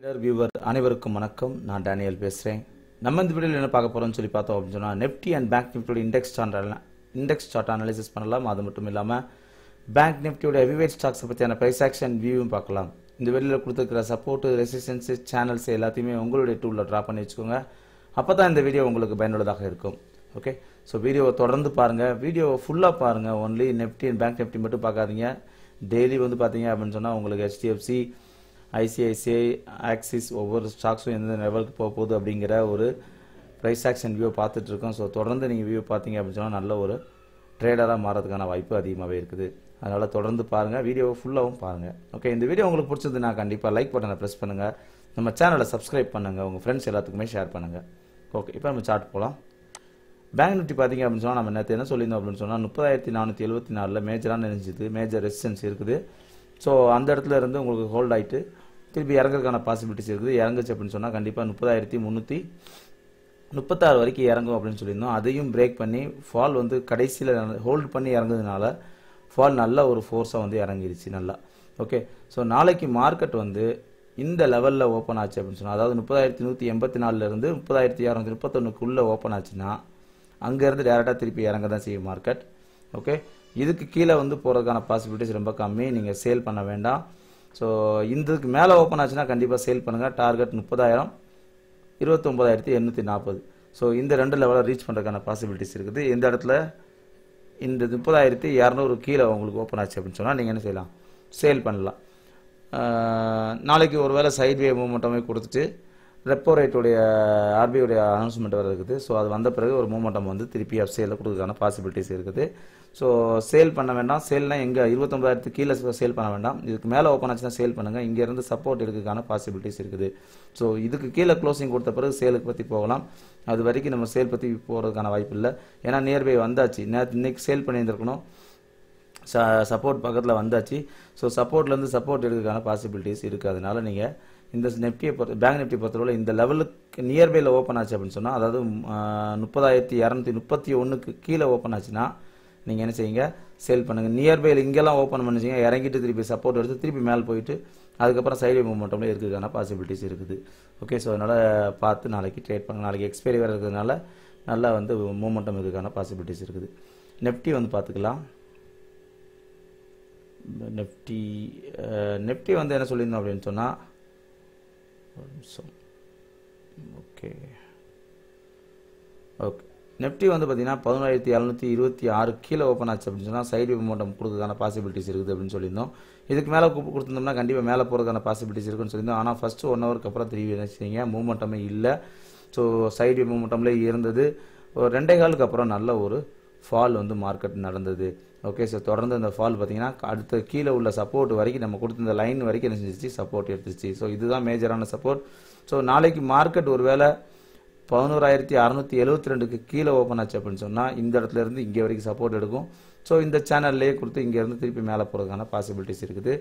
Trader viewer அனைவருக்கும் வணக்கம். நான் டேனியல் பேசுகிறேன். நம்ம இந்த வீடியோவில் என்ன பார்க்க போகிறோம்னு சொல்லி பார்த்தோம் அப்படின்னு சொன்னால், நிஃப்டி அண்ட் பேங்க் நிஃப்டியோட இண்டெக்ஸ் சார்ட் அனாலிசிஸ் பண்ணலாம். அது மட்டும் இல்லாமல் பேங்க் நிஃப்டியோட ஹெவிவெயிட் ஸ்டாக்ஸை பற்றியான ப்ரைஸ் ஆக்ஷன் வியூவும் பார்க்கலாம். இந்த வீடியோவில் கொடுத்துருக்கிற சப்போர்ட்டு, ரெசிஸ்டன்ஸு, சேனல்ஸ் எல்லாத்தையுமே உங்களுடைய டூலில் ட்ரா பண்ணி வச்சுக்கோங்க. அப்போ தான் இந்த வீடியோ உங்களுக்கு பயனுள்ளதாக இருக்கும். ஓகே, ஸோ வீடியோவை தொடர்ந்து பாருங்கள். வீடியோவை ஃபுல்லாக பாருங்கள். Only Nifty and bank Nifty மட்டும் பார்க்காதீங்க. டெய்லி பார்த்தீங்க அப்படின்னு சொன்னால் உங்களுக்கு HDFC, ICICI, ஆக்சிஸ் ஒவ்வொரு ஸ்டாக்ஸும் எந்த லெவலுக்கு போக போகுது அப்படிங்கிற ஒரு ப்ரைஸ் ஆக்ஷன் வியூ பார்த்துட்டு இருக்கோம். ஸோ தொடர்ந்து நீங்கள் வியூ பார்த்தீங்க அப்படின்னு சொன்னால் நல்ல ஒரு ட்ரேடராக மாறதுக்கான வாய்ப்பு அதிகமாகவே இருக்குது. அதனால் தொடர்ந்து பாருங்கள், வீடியோவை ஃபுல்லாகவும் பாருங்கள். ஓகே, இந்த வீடியோ உங்களுக்கு பிடிச்சதுன்னா கண்டிப்பாக லைக் பட்டனை ப்ரெஸ் பண்ணுங்கள். நம்ம சேனலை சப்ஸ்கிரைப் பண்ணுங்கள். உங்கள் ஃப்ரெண்ட்ஸ் எல்லாத்துக்குமே ஷேர் பண்ணுங்கள். ஓகே, இப்போ நம்ம சார்ட் போகலாம். பேங்க் நிஃப்டி பார்த்தீங்க அப்படின்னு சொன்னால் நம்ம நேற்று என்ன சொல்லியிருந்தோம் அப்படின்னு சொன்னால் 30,474 மேஜராக நினைஞ்சிது. மேஜர் ரெசிஸ்டன்ஸ் இருக்குது. ஸோ அந்த இடத்துல இருந்து உங்களுக்கு ஹோல்ட் ஆகிட்டு திருப்பி இறங்குறதுக்கான பாசிபிலிட்டிஸ் இருக்குது. இறங்குச்சு அப்படின்னு சொன்னால் கண்டிப்பாக 30,336 வரைக்கும் இறங்கும் அப்படின்னு சொல்லியிருந்தோம். அதையும் பிரேக் பண்ணி ஃபால் கடைசியில் ஹோல்ட் பண்ணி இறங்குறதுனால ஃபால் நல்ல ஒரு ஃபோர்ஸாக இறங்கிடுச்சு நல்லா. ஓகே, ஸோ நாளைக்கு மார்க்கெட் இந்த லெவலில் ஓப்பன் ஆச்சு அப்படின்னு சொன்னால், அதாவது 30,184 30,631 ஓப்பன் ஆச்சுன்னா அங்கேருந்து டேரெக்டாக திருப்பி இறங்க தான் செய்யும் மார்க்கெட். ஓகே, இதுக்கு கீழே போகிறதுக்கான பாசிபிலிட்டிஸ் ரொம்ப கம்மி. நீங்கள் சேல் பண்ண வேண்டாம். ஸோ இதுக்கு மேலே ஓப்பன் ஆச்சுன்னா கண்டிப்பாக சேல் பண்ணுங்கள். டார்கெட் 30,000, 29,840. ஸோ இந்த ரெண்டு லெவலில் ரீச் பண்ணுறதுக்கான பாசிபிலிட்டிஸ் இருக்குது. இந்த இடத்துல இந்த 30,200 கீழே உங்களுக்கு ஓப்பன் ஆச்சு அப்படின்னு சொன்னால் நீங்கள் என்ன செய்யலாம், சேல் பண்ணலாம். நாளைக்கு ஒரு வேளை சைட்வே மூமெண்ட்டமே கொடுத்துட்டு ரெப்போ ரேட்டுடைய ஆர்பிஐடைய அனௌன்ஸ்மெண்ட் வர இருக்குது. ஸோ அது வந்த பிறகு ஒரு மூமெண்டம் திருப்பி சேலில் கொடுக்கறதுக்கான பாசிபிலிட்டிஸ் இருக்குது. ஸோ சேல் பண்ண வேண்டாம். சேல்னால் எங்கே 29,000 கீழே சேல் பண்ண வேண்டாம். இதுக்கு மேலே ஓப்பன் ஆச்சுன்னா சேல் பண்ணுங்கள். இங்கேருந்து சப்போர்ட் எடுக்கிறதுக்கான பாசிபிலிட்டிஸ் இருக்குது. ஸோ இதுக்கு கீழே க்ளோசிங் கொடுத்த பிறகு சேலுக்கு பற்றி போகலாம். அது வரைக்கும் நம்ம சேல் பற்றி போகிறதுக்கான வாய்ப்பு இல்லை. ஏன்னா நியர்பை வந்தாச்சு. இன்னைக்கு சேல் பண்ணியிருந்துருக்கணும். சப்போர்ட் பக்கத்தில் வந்தாச்சு. ஸோ சப்போர்ட்லேருந்து சப்போர்ட் எடுக்கிறதுக்கான பாசிபிலிட்டிஸ் இருக்குது. அதனால நீங்கள் இந்த நிஃப்டியை பேங்க் நிஃப்டி பொறுத்தவரை இந்த லெவலுக்கு நியர்பையில் ஓப்பன் ஆச்சு அப்படின்னு சொன்னால், அதாவது 30,231 கீழே ஓப்பன் ஆச்சுன்னா நீங்கள் என்ன செய்யுங்க, சேல் பண்ணுங்கள். நியர்பையில் இங்கெல்லாம் ஓப்பன் பண்ணிச்சிங்க, இறங்கிட்டு திருப்பி சப்போர்ட் எடுத்து திருப்பி மேலே போயிட்டு அதுக்கப்புறம் சைடு மூமெண்ட்டில் இருக்கிறதுக்கான பாசிபிலிட்டிஸ் இருக்குது. ஓகே, ஸோ அதனால் பார்த்து நாளைக்கு ட்ரேட் பண்ணுங்க. நாளைக்கு எக்ஸ்பைரி வேறு இருக்கிறதுனால நல்லா மூமெண்டம் இருக்கிறதுக்கான பாசிபிலிட்டிஸ் இருக்குது. நிஃப்டி பார்த்துக்கலாம். நிஃப்டி என்ன சொல்லியிருந்தோம் அப்படின்னு சொன்னால், ஓகே ஓகே நிஃப்டி பார்த்தீங்கன்னா 11,726 கீழே ஓப்பன் ஆச்சு அப்படின்னு சொன்னால் சைடு மூமெண்டம் கொடுக்கறதுக்கான பாசிபிலிட்டிஸ் இருக்குது அப்படின்னு சொல்லியிருந்தோம். இதுக்கு மேலே கொடுத்துருந்தோம்னா கண்டிப்பாக மேலே போகிறதுக்கான பாசிபிலிட்டிஸ் இருக்குன்னு சொல்லியிருந்தோம். ஆனால் ஃபஸ்ட்டு 1 ஹவருக்கு அப்புறம் திரும்பி என்ன செய்யுங்க, மூமெண்டமே இல்லை. ஸோ சைடு மூமெண்டம்லேயே இருந்தது. ஒரு 2.25 காலுக்கு அப்புறம் நல்ல ஒரு ஃபால் மார்க்கெட் நடந்தது. ஓகே, ஸோ தொடர்ந்து அந்த ஃபால் பார்த்தீங்கன்னா அடுத்த கீழே உள்ள சப்போர்ட் வரைக்கும் நம்ம கொடுத்த லைன் வரைக்கும் என்ன செஞ்சிச்சு, சப்போர்ட் எடுத்துச்சு. ஸோ இதுதான் மேஜரான சப்போர்ட். ஸோ நாளைக்கு மார்க்கெட் ஒருவேளை 11,672 கீழே ஓப்பன் ஆச்சு அப்படின்னு சொன்னால் இந்த இடத்துல இருந்து இங்கே வரைக்கும் சப்போர்ட் எடுக்கும். ஸோ இந்த சேனல்லே கொடுத்து இங்கேருந்து திருப்பி மேலே போகிறதுக்கான பாசிபிலிட்டிஸ் இருக்குது.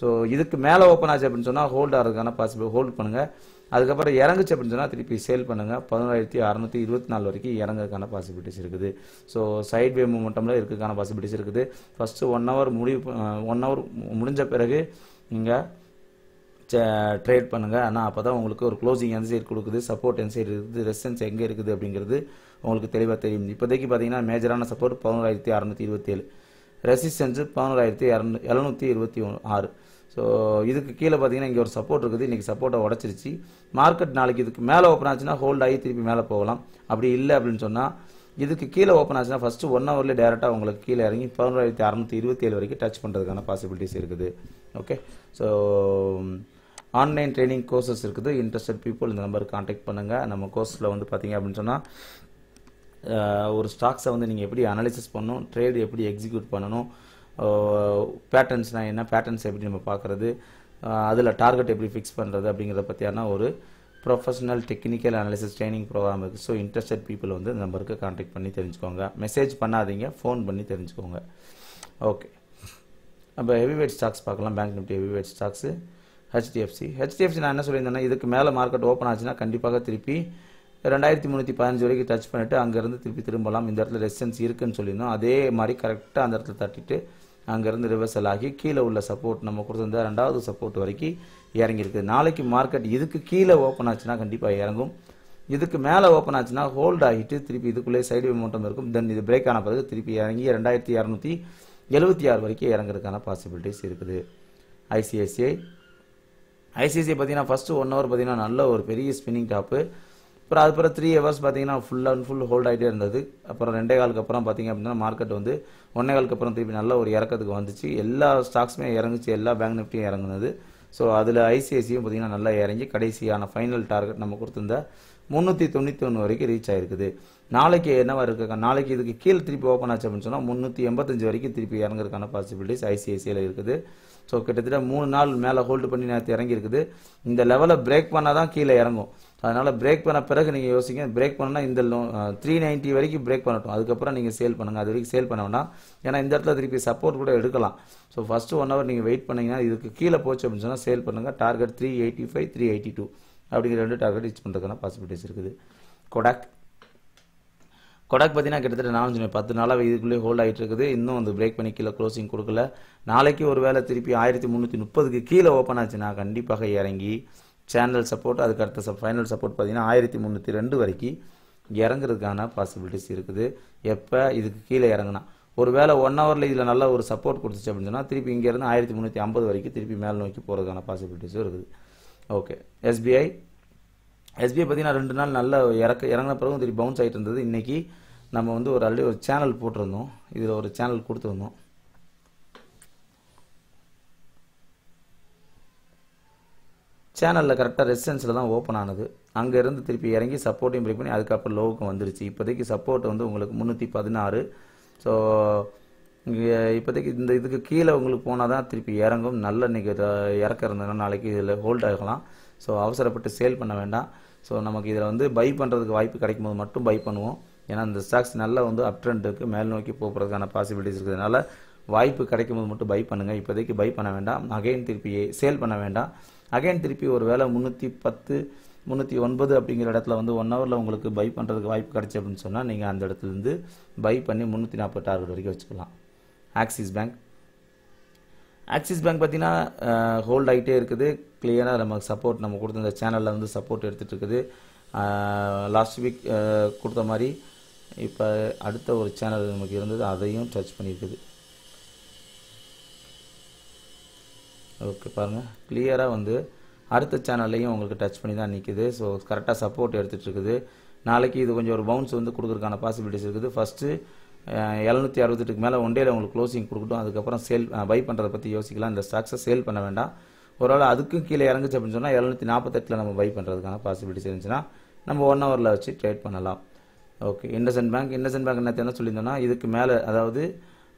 ஸோ இதுக்கு மேலே ஓப்பன் ஆச்சு அப்படின்னு சொன்னால் ஹோல்ட் ஆகிறதுக்கான ஹோல்ட் பண்ணுங்கள். அதுக்கப்புறம் இறங்குச்சு அப்படின்னு சொன்னால் திருப்பி சேல் பண்ணுங்கள். 11,624 வரைக்கும் இறங்குறதுக்கான பாசிபிலிட்டிஸ் இருக்குது. ஸோ சைட் வே மூமெண்டமில் இருக்கிறதுக்கான பாசிபிலிட்டிஸ் இருக்குது. ஃபஸ்ட்டு 1 ஹவர் முடிஞ்ச பிறகு நீங்கள் ட்ரேட் பண்ணுங்கள். ஆனால் அப்போ தான் உங்களுக்கு ஒரு க்ளோசிங் எந்த சைடு கொடுக்குது, சப்போர்ட் எந்த சைடு இருக்குது, ரெசிஸ்டன்ஸ் எங்கே இருக்குது அப்படிங்கிறது உங்களுக்கு தெளிவாக தெரியும். இப்போதைக்கு பார்த்தீங்கன்னா மேஜரான சப்போர்ட் 11,627, ரெசிஸ்டன்ஸு 11,726. ஸோ இதுக்கு கீழே பார்த்தீங்கன்னா இங்கே ஒரு சப்போர்ட் இருக்குது. இன்றைக்கி சப்போர்ட்டை உடச்சிருச்சு. மார்க்கெட் நாளைக்கு இதுக்கு மேலே ஓப்பன் ஆச்சுன்னா ஹோல்ட் ஆகி திருப்பி மேலே போகலாம். அப்படி இல்லை அப்படின்னு சொன்னால் இதுக்கு கீழே ஓப்பன் ஆச்சுன்னா ஃபஸ்ட்டு 1 ஹவர்லேயே டேரெக்டாக உங்களுக்கு கீழே இறங்கி 11,627 வரைக்கும் டச் பண்ணுறதுக்கான பாசிபிலிட்டிஸ் இருக்குது. Okay, so online training courses இருக்குது. இன்ட்ரெஸ்டட் பீப்புள் இந்த நம்பருக்கு கான்டாக்ட் பண்ணுங்கள். நம்ம கோர்ஸில் பார்த்தீங்க அப்படின்னு சொன்னால் ஒரு ஸ்டாக்ஸை நீங்கள் எப்படி அனாலிசிஸ் பண்ணணும், ட்ரேடு எப்படி எக்ஸிக்யூட் பண்ணணும், பேட்டர்ன்ஸ்னால் என்ன, பேட்டர்ன்ஸ் எப்படி நம்ம பார்க்குறது, அதில் டார்கெட் எப்படி ஃபிக்ஸ் பண்ணுறது அப்படிங்கிறத பற்றியான ஒரு professional technical analysis training program இருக்குது. ஸோ இன்ட்ரெஸ்டட் பீப்புள் இந்த நம்பருக்கு கான்டாக்ட் பண்ணி தெரிஞ்சுக்கோங்க. மெசேஜ் பண்ணாதீங்க, ஃபோன் பண்ணி தெரிஞ்சுக்கோங்க. ஓகே, நம்ம ஹெவிவெயிட் ஸ்டாக்ஸ் பார்க்கலாம். Bank Nifty heavyweight stocks HDFC நான் என்ன சொல்லியிருந்தேன்னா, இதுக்கு மேலே மார்க்கெட் ஓப்பன் ஆச்சுன்னா கண்டிப்பாக திருப்பி 2,315 வரைக்கும் டச் பண்ணிவிட்டு அங்கேருந்து திரும்பலாம். இந்த இடத்துல ரெசிஸ்டன்ஸ் இருக்குன்னு சொல்லியிருந்தோம். அதே மாதிரி கரெக்டாக அந்த இடத்துல தட்டிட்டு அங்கேருந்து ரிவர்சல் ஆகி கீழே உள்ள சப்போர்ட் நம்ம கொடுத்துருந்த ரெண்டாவது சப்போர்ட் வரைக்கும் இறங்கியிருக்கு. நாளைக்கு மார்க்கெட் இதுக்கு கீழே ஓப்பன் ஆச்சுன்னா கண்டிப்பாக இறங்கும். இதுக்கு மேலே ஓப்பன் ஆச்சுன்னா ஹோல்ட் ஆகிட்டு திருப்பி இதுக்குள்ளே சைடு மோட்டம் இருக்கும். தென் இது பிரேக் ஆன பிறகு திருப்பி இறங்கி 2276 வரைக்கும் இறங்குறதுக்கான பாசிபிலிட்டிஸ் இருக்குது. ஐசிஐசிஐ பார்த்தீங்கன்னா ஃபஸ்ட்டு 1 ஹவர் பார்த்தீங்கன்னா நல்ல ஒரு பெரிய ஸ்பின்னிங் டாப்பு. அப்புறம் அதுக்கப்புறம் 3 ஹவர்ஸ் பார்த்தீங்கன்னா ஃபுல் அண்ட் ஃபுல் ஹோல்ட் ஆகிட்டே இருந்தது. அப்புறம் 2.25 அப்புறம் பார்த்தீங்க அப்படின்னா மார்க்கெட் வந்து 1.25 அப்புறம் திருப்பி நல்ல ஒரு இறக்கத்துக்கு வந்துச்சு. எல்லா ஸ்டாக்ஸுமே இறங்குச்சு, எல்லா பேங்க் நிஃப்டியும் இறங்குனது. ஸோ அதில் ஐசிஐசியும் பார்த்தீங்கன்னா நல்லா இறங்கி கடைசியான ஃபைனல் டார்கெட் நம்ம கொடுத்துருந்த 391 வரைக்கும் ரீச் ஆகிருக்குது. நாளைக்கு என்னவா இருக்கு, நாளைக்கு இதுக்கு கீழே திருப்பி ஓப்பன் ஆச்சு அப்படின்னு சொன்னால் 385 வரைக்கும் திருப்பி இறங்குறதுக்கான பாசிபிலிட்டிஸ் ஐசிஐசியில் இருக்குது. ஸோ கிட்டத்தட்ட 3 நாள் மேலே ஹோல்டு பண்ணி நேற்று இறங்கியிருக்குது. இந்த லெவலை பிரேக் பண்ணால் தான் கீழே இறங்கும். அதனால் பிரேக் பண்ண பிறகு நீங்கள் யோசிங்க, பிரேக் பண்ணால் இந்த 390 வரைக்கும் பிரேக் பண்ணட்டும், அதுக்கப்புறம் நீங்கள் சேல் பண்ணுங்கள். அது வரைக்கும் சேல் பண்ண வேண்டாம், ஏன்னா இந்த இடத்துல திருப்பி சப்போர்ட் கூட எடுக்கலாம். ஸோ ஃபஸ்ட்டு 1 ஹவர் நீங்கள் வெயிட் பண்ணிங்கன்னா இதுக்கு கீழே போச்சு அப்படின்னு சொன்னால் சேல் பண்ணுங்கள். டார்கெட் 385 382 அப்படிங்கிற 2 டார்கெட் ரீச் பண்ணுறதுக்கான பாசிபிலிட்டிஸ் இருக்குது. கொடாக் பார்த்தீங்கன்னா கிட்டத்தட்ட 10 நாளாக இதுக்குள்ளேயே ஹோல்ட் ஆகிட்டு இருக்குது. இன்னும் வந்து பிரேக் பண்ணி கீழே க்ளோசிங் கொடுக்கல. நாளைக்கு ஒரு வேளை திருப்பி 1330க்கு கீழே ஓப்பன் ஆச்சுன்னா கண்டிப்பாக இறங்கி சேனல் சப்போர்ட், அதுக்கு அடுத்த ஃபைனல் சப்போர்ட் பார்த்தீங்கன்னா 1302 வரைக்கும் இறங்குறதுக்கான பாசிபிலிட்டிஸ் இருக்குது. எப்போ இதுக்கு கீழே இறங்குனா ஒரு வேளை 1 ஹவரில் இதில் நல்ல ஒரு சப்போர்ட் கொடுத்துச்சு அப்படின்னு சொன்னால் திருப்பி இங்கேருந்து 1350 வரைக்கும் திருப்பி மேல் நோக்கி போகிறதுக்கான பாசிபிலிட்டிஸும் இருக்குது. ஓகே, எஸ்பிஐ பார்த்தீங்கன்னா 2 நாள் நல்ல இறங்கின பிறகும் திருப்பி பவுன்ஸ் ஆகிட்டு இருந்தது. இன்றைக்கி நம்ம வந்து ஒரு சேனல் போட்டிருந்தோம், இதில் ஒரு சேனல் கொடுத்துருந்தோம். சேனலில் கரெக்டாக ரெசிஸ்டன்ஸில் தான் ஓப்பன் ஆனது. அங்கேருந்து திருப்பி இறங்கி சப்போர்ட்டையும் பிரேக் பண்ணி அதுக்கப்புறம் லோவுக்கு வந்துருச்சு. இப்போதைக்கு சப்போர்ட் வந்து உங்களுக்கு 316. ஸோ இங்கே இப்போதைக்கு இந்த இதுக்கு கீழே உங்களுக்கு போனால் தான் திருப்பி இறங்கும். நல்ல இன்றைக்கி இறக்க இருந்ததுன்னா நாளைக்கு இதில் ஹோல்ட் ஆகலாம். ஸோ அவசரப்பட்டு சேல் பண்ண வேண்டாம். ஸோ நமக்கு இதில் வந்து பை பண்ணுறதுக்கு வாய்ப்பு கிடைக்கும் போது மட்டும் பை பண்ணுவோம். ஏன்னா இந்த ஸ்டாக்ஸ் நல்லா வந்து அப் ட்ரெண்டுக்கு மேல் நோக்கி போகிறதுக்கான பாசிபிலிட்டிஸ் இருக்கிறதுனால வாய்ப்பு கிடைக்கும் போது மட்டும் பை பண்ணுங்கள். இப்போதைக்கு பை பண்ண வேண்டாம். அகைன் திருப்பி சேல் பண்ண வேண்டாம். அகைன் திருப்பி ஒரு வேளை 310 309 அப்படிங்கிற இடத்துல வந்து 1 ஹவரில் உங்களுக்கு பை பண்ணுறதுக்கு வாய்ப்பு கிடைச்சி அப்படின்னு சொன்னால் நீங்கள் அந்த இடத்துலேருந்து பை பண்ணி 340 டார்கெட் வரைக்கும் வச்சுக்கலாம். ஆக்சிஸ் பேங்க் பார்த்தீங்கன்னா ஹோல்ட் ஆகிட்டே இருக்குது. கிளியராக நமக்கு சப்போர்ட் நம்ம கொடுத்த இந்த சேனலில் வந்து சப்போர்ட் எடுத்துகிட்டு இருக்குது. லாஸ்ட் வீக் கொடுத்த மாதிரி இப்போ அடுத்த ஒரு சேனல் நமக்கு இருந்தது, அதையும் டச் பண்ணியிருக்குது. ஓகே, பாருங்கள் கிளியராக வந்து அடுத்த சேனல்லையும் உங்களுக்கு டச் பண்ணி தான் நிற்குது. ஸோ கரெக்டாக சப்போர்ட் எடுத்துகிட்டு இருக்குது. நாளைக்கு இது கொஞ்சம் ஒரு பவுன்ஸ் வந்து கொடுக்குறதுக்கான பாசிபிலிட்டிஸ் இருக்குது. ஃபஸ்ட்டு 768க்கு மேலே ஒன் டேயில் உங்களுக்கு க்ளோசிங் கொடுக்கட்டும், அதுக்கப்புறம் சேல் பை பண்ணுறதை பற்றி யோசிக்கலாம். இந்த ஸ்டாக்ஸை சேல் பண்ண வேண்டாம். ஒருவேளை அதுக்கும் கீழே இறங்குச்சு அப்படின்னு சொன்னால் 748 நம்ம பை பண்ணுறதுக்கான பாசிபிலிட்டிஸ் இருந்துச்சுன்னா நம்ம 1 ஹவரில் வச்சு ட்ரேட் பண்ணலாம். ஓகே, இண்டஸ்இண்ட் பேங்க் என்ன சொல்லியிருந்தோன்னா இதுக்கு மேலே, அதாவது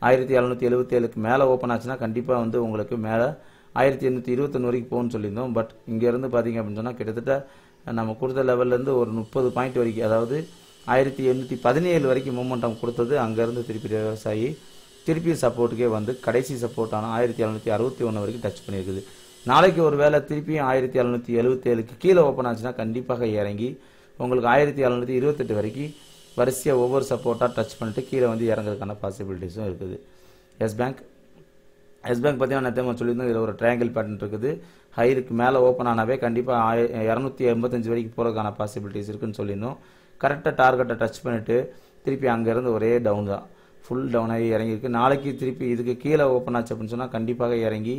1777க்கு மேலே ஓப்பன் ஆச்சுன்னா கண்டிப்பாக வந்து உங்களுக்கு மேலே 1821 வரைக்கும் போகணும்னு சொல்லியிருந்தோம். பட் இங்கேருந்து பார்த்தீங்க அப்படின்னு சொன்னால் கிட்டத்தட்ட நம்ம கொடுத்த லெவல்லேருந்து ஒரு 30 பாயிண்ட் வரைக்கும், அதாவது 1817 வரைக்கும் மூமெண்டம் கொடுத்தது. அங்கேருந்து திருப்பி ரிவர்ஸ் ஆகி திருப்பி சப்போர்ட்டுக்கே வந்து கடைசி சப்போர்ட்டான 1761 வரைக்கும் டச் பண்ணியிருக்குது. நாளைக்கு ஒரு வேளை திருப்பியும் 1777க்கு கீழே ஓப்பன் ஆச்சுன்னா கண்டிப்பாக இறங்கி உங்களுக்கு 1728 வரைக்கும் வரிசையாக ஒவ்வொரு சப்போர்ட்டாக டச் பண்ணிட்டு கீழே வந்து இறங்குறதுக்கான பாசிபிலிட்டிஸும் இருக்குது. எஸ் பேங்க் பார்த்தீங்கன்னா நேற்று சொல்லியிருந்தோம், இதில் ஒரு ட்ரையாங்கிள் பேட்டர்ன் இருக்குது. ஹைருக்கு மேலே ஓப்பன் ஆனாவே கண்டிப்பாக 285 வரைக்கும் போகிறதுக்கான பாசிபிலிட்டிஸ் இருக்குதுன்னு சொல்லியிருந்தோம். கரெக்டாக டார்கெட்டை டச் பண்ணிவிட்டு திருப்பி அங்கேருந்து ஒரே டவுன் தான், ஃபுல் டவுன் ஆகி இறங்கியிருக்கு. நாளைக்கு திருப்பி இதுக்கு கீழே ஓப்பன் ஆச்சு அப்படின்னு சொன்னால் கண்டிப்பாக இறங்கி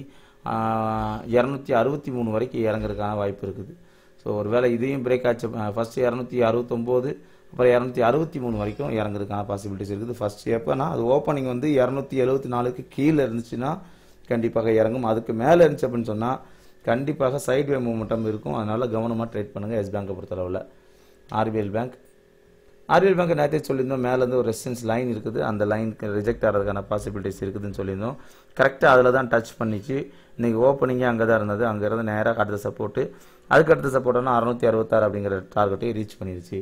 263 வரைக்கும் இறங்குறதுக்கான வாய்ப்பு இருக்குது. ஸோ ஒரு வேளை இதையும் பிரேக் ஆச்சு, ஃபஸ்ட்டு 269 அப்புறம் 263 வரைக்கும் இறங்குறதுக்கான பாசிபிலிட்டிஸ் இருக்குது. ஃபஸ்ட்டு எப்போனா அது ஓப்பனிங் வந்து 274க்கு கீழே இருந்துச்சுன்னா கண்டிப்பாக இறங்கும். அதுக்கு மேலே இருந்துச்சு அப்படின்னு சொன்னால் கண்டிப்பாக சைட் வே மூமெண்டம் இருக்கும். அதனால் கவனமாக ட்ரேட் பண்ணுங்கள். எஸ் பேங்கை பொறுத்தளவில். ஆர்பிஎல் பேங்க் நேற்றே சொல்லியிருந்தோம், மேலேருந்து ஒரு ரெசிஸ்டன்ஸ் லைன் இருக்குது, அந்த லைனுக்கு ரிஜெக்ட் ஆகிறதுக்கான பாசிபிலிட்டிஸ் இருக்குதுன்னு சொல்லியிருந்தோம். கரெக்டாக அதில் தான் டச் பண்ணிச்சு. இன்றைக்கி ஓப்பனிங்கே அங்கே தான் இருந்தது. அங்கேருந்து நேராக அடுத்த சப்போர்ட்டு, அதுக்கு அடுத்த சப்போர்ட்டானா 666 அப்படிங்கிற டார்கெட்டையும் ரீச் பண்ணிடுச்சு.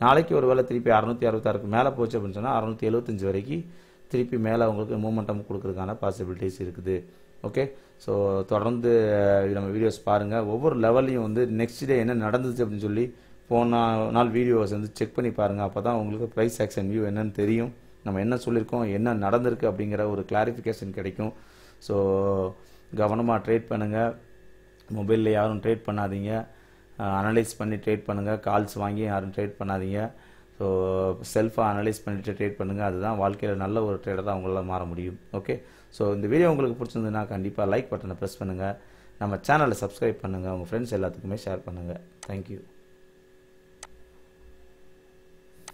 நாளைக்கு ஒரு வேளை திருப்பி 666க்கு மேலே போச்சு அப்படின்னு சொன்னால் 675 வரைக்கும் திருப்பி மேலே உங்களுக்கு மூமெண்டம் கொடுக்குறதுக்கான பாசிபிலிட்டிஸ் இருக்குது. ஓகே, ஸோ தொடர்ந்து நம்ம வீடியோஸ் பாருங்கள். ஒவ்வொரு லெவல்லையும் வந்து நெக்ஸ்ட் டே என்ன நடந்துச்சு அப்படின்னு சொல்லி போன நாள் வீடியோஸ் வந்து செக் பண்ணி பாருங்கள். அப்போ தான் உங்களுக்கு ப்ரைஸ் ஆக்ஷன் வியூ என்னன்னு தெரியும். நம்ம என்ன சொல்லியிருக்கோம், என்ன நடந்திருக்கு அப்படிங்கிற ஒரு கிளாரிஃபிகேஷன் கிடைக்கும். ஸோ கவனமாக ட்ரேட் பண்ணுங்கள். மொபைலில் யாரும் ட்ரேட் பண்ணாதீங்க. அனலைஸ் பண்ணி ட்ரேட் பண்ணுங்கள். கால்ஸ் வாங்கி யாரும் ட்ரேட் பண்ணாதீங்க. ஸோ செல்ஃபாக அனலைஸ் பண்ணிவிட்டு ட்ரேட் பண்ணுங்கள். அதுதான் வாழ்க்கையில் நல்ல ஒரு ட்ரேடராக உங்களால் மாற முடியும். ஓகே, ஸோ இந்த வீடியோ உங்களுக்கு பிடிச்சிருந்ததுன்னா கண்டிப்பாக லைக் பட்டனை ப்ரெஸ் பண்ணுங்கள். நம்ம சேனலை சப்ஸ்கிரைப் பண்ணுங்கள். உங்கள் ஃப்ரெண்ட்ஸ் எல்லாத்துக்குமே ஷேர் பண்ணுங்கள். தேங்க்யூ.